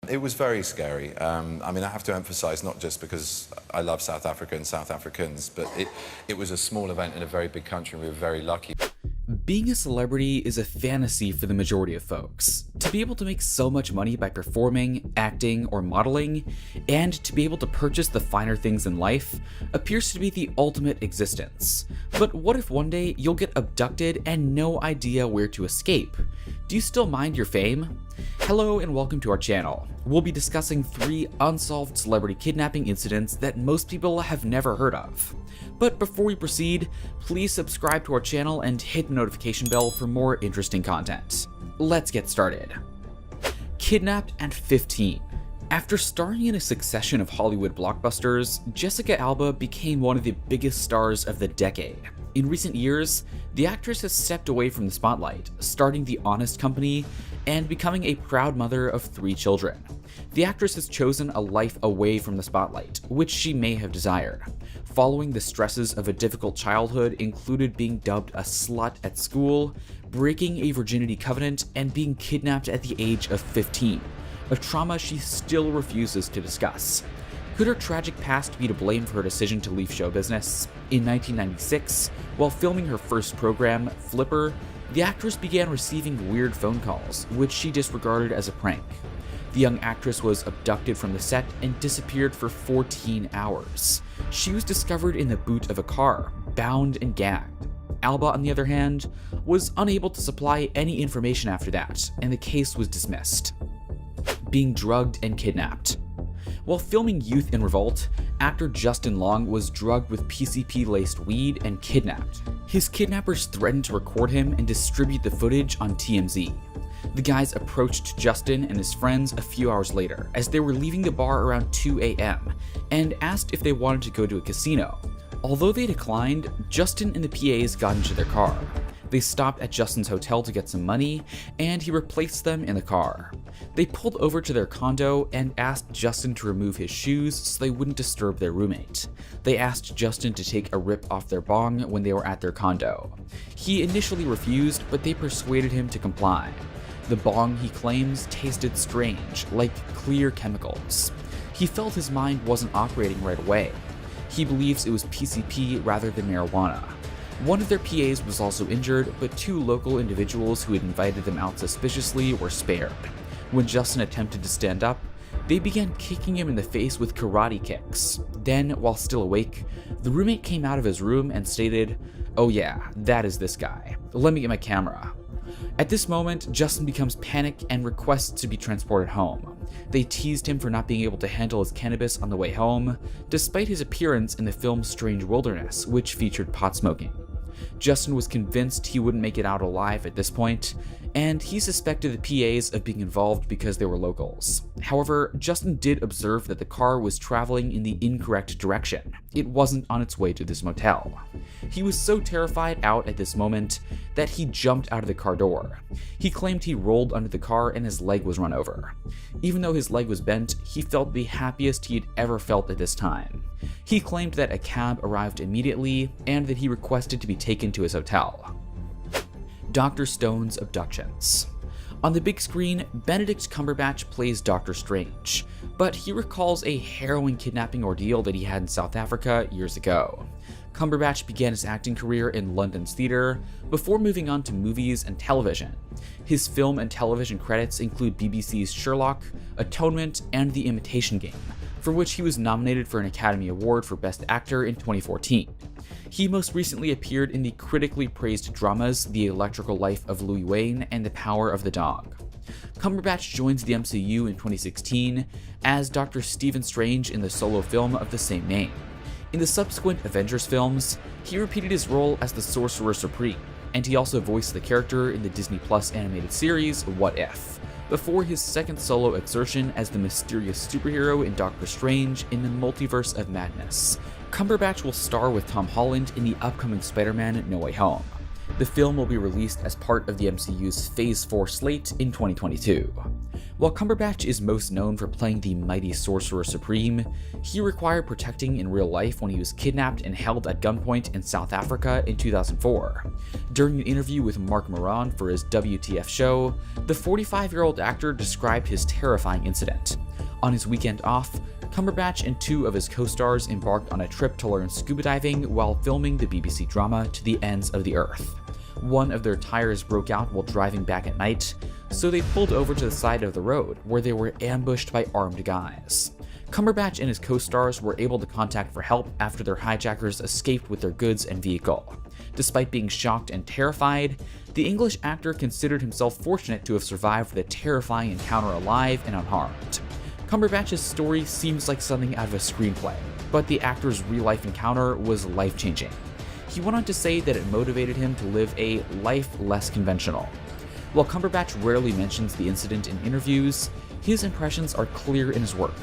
It was very scary. I mean, I have to emphasize, not just because I love South Africa and South Africans, but it was a small event in a very big country, and we were very lucky. Being a celebrity is a fantasy for the majority of folks. To be able to make so much money by performing, acting, or modeling, and to be able to purchase the finer things in life, appears to be the ultimate existence. But what if one day you'll get abducted and no idea where to escape? Do you still mind your fame? Hello and welcome to our channel. We'll be discussing 3 unsolved celebrity kidnapping incidents that most people have never heard of. But before we proceed, please subscribe to our channel and hit the notification bell for more interesting content. Let's get started. Kidnapped at 15. After starring in a succession of Hollywood blockbusters, Jessica Alba became one of the biggest stars of the decade. In recent years, the actress has stepped away from the spotlight, starting The Honest Company and becoming a proud mother of 3 children. The actress has chosen a life away from the spotlight, which she may have desired. Following the stresses of a difficult childhood included being dubbed a slut at school, breaking a virginity covenant, and being kidnapped at the age of 15, a trauma she still refuses to discuss. Could her tragic past be to blame for her decision to leave show business? In 1996, while filming her first program, Flipper, the actress began receiving weird phone calls, which she disregarded as a prank. The young actress was abducted from the set and disappeared for 14 hours. She was discovered in the boot of a car, bound and gagged. Alba, on the other hand, was unable to supply any information after that, and the case was dismissed. Being drugged and kidnapped. While filming Youth in Revolt, actor Justin Long was drugged with PCP-laced weed and kidnapped. His kidnappers threatened to record him and distribute the footage on TMZ. The guys approached Justin and his friends a few hours later as they were leaving the bar around 2 a.m. and asked if they wanted to go to a casino. Although they declined, Justin and the PAs got into their car. They stopped at Justin's hotel to get some money, and he replaced them in the car. They pulled over to their condo and asked Justin to remove his shoes so they wouldn't disturb their roommate. They asked Justin to take a rip off their bong when they were at their condo. He initially refused, but they persuaded him to comply. The bong, he claims, tasted strange, like clear chemicals. He felt his mind wasn't operating right away. He believes it was PCP rather than marijuana. One of their PAs was also injured, but 2 local individuals who had invited them out suspiciously were spared. When Justin attempted to stand up, they began kicking him in the face with karate kicks. Then, while still awake, the roommate came out of his room and stated, "Oh yeah, that is this guy. Let me get my camera." At this moment, Justin becomes panicked and requests to be transported home. They teased him for not being able to handle his cannabis on the way home, despite his appearance in the film Strange Wilderness, which featured pot smoking. Justin was convinced he wouldn't make it out alive at this point, and he suspected the PAs of being involved because they were locals. However, Justin did observe that the car was traveling in the incorrect direction. It wasn't on its way to this motel. He was so terrified out at this moment that he jumped out of the car door. He claimed he rolled under the car and his leg was run over. Even though his leg was bent, he felt the happiest he had ever felt at this time. He claimed that a cab arrived immediately and that he requested to be taken to his hotel. Dr. Stone's abductions. On the big screen, Benedict Cumberbatch plays Dr. Strange, but he recalls a harrowing kidnapping ordeal that he had in South Africa years ago. Cumberbatch began his acting career in London's theatre before moving on to movies and television. His film and television credits include BBC's Sherlock, Atonement, and The Imitation Game, for which he was nominated for an Academy Award for Best Actor in 2014. He most recently appeared in the critically praised dramas The Electrical Life of Louis Wayne and The Power of the Dog. Cumberbatch joins the MCU in 2016 as Dr. Stephen Strange in the solo film of the same name. In the subsequent Avengers films, he repeated his role as the Sorcerer Supreme, and he also voiced the character in the Disney Plus animated series What If, before his second solo exertion as the mysterious superhero in Doctor Strange in the Multiverse of Madness. Cumberbatch will star with Tom Holland in the upcoming Spider-Man No Way Home. The film will be released as part of the MCU's Phase 4 slate in 2022. While Cumberbatch is most known for playing the mighty Sorcerer Supreme, he required protecting in real life when he was kidnapped and held at gunpoint in South Africa in 2004. During an interview with Mark Moran for his WTF show, the 45-year-old actor described his terrifying incident. On his weekend off, Cumberbatch and 2 of his co-stars embarked on a trip to learn scuba diving while filming the BBC drama To the Ends of the Earth. One of their tires broke out while driving back at night, so they pulled over to the side of the road where they were ambushed by armed guys. Cumberbatch and his co-stars were able to contact for help after their hijackers escaped with their goods and vehicle. Despite being shocked and terrified, the English actor considered himself fortunate to have survived the terrifying encounter alive and unharmed. Cumberbatch's story seems like something out of a screenplay, but the actor's real-life encounter was life-changing. He went on to say that it motivated him to live a life less conventional. While Cumberbatch rarely mentions the incident in interviews, his impressions are clear in his work.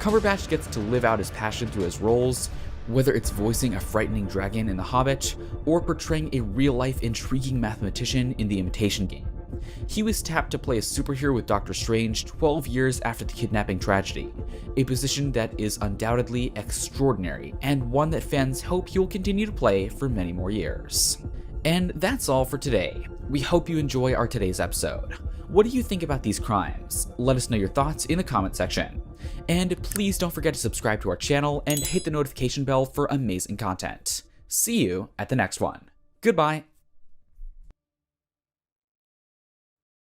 Cumberbatch gets to live out his passion through his roles, whether it's voicing a frightening dragon in The Hobbit or portraying a real-life intriguing mathematician in The Imitation Game. He was tapped to play a superhero with Doctor Strange 12 years after the kidnapping tragedy, a position that is undoubtedly extraordinary and one that fans hope he will continue to play for many more years. And that's all for today. We hope you enjoy our today's episode. What do you think about these crimes? Let us know your thoughts in the comment section. And please don't forget to subscribe to our channel and hit the notification bell for amazing content. See you at the next one. Goodbye.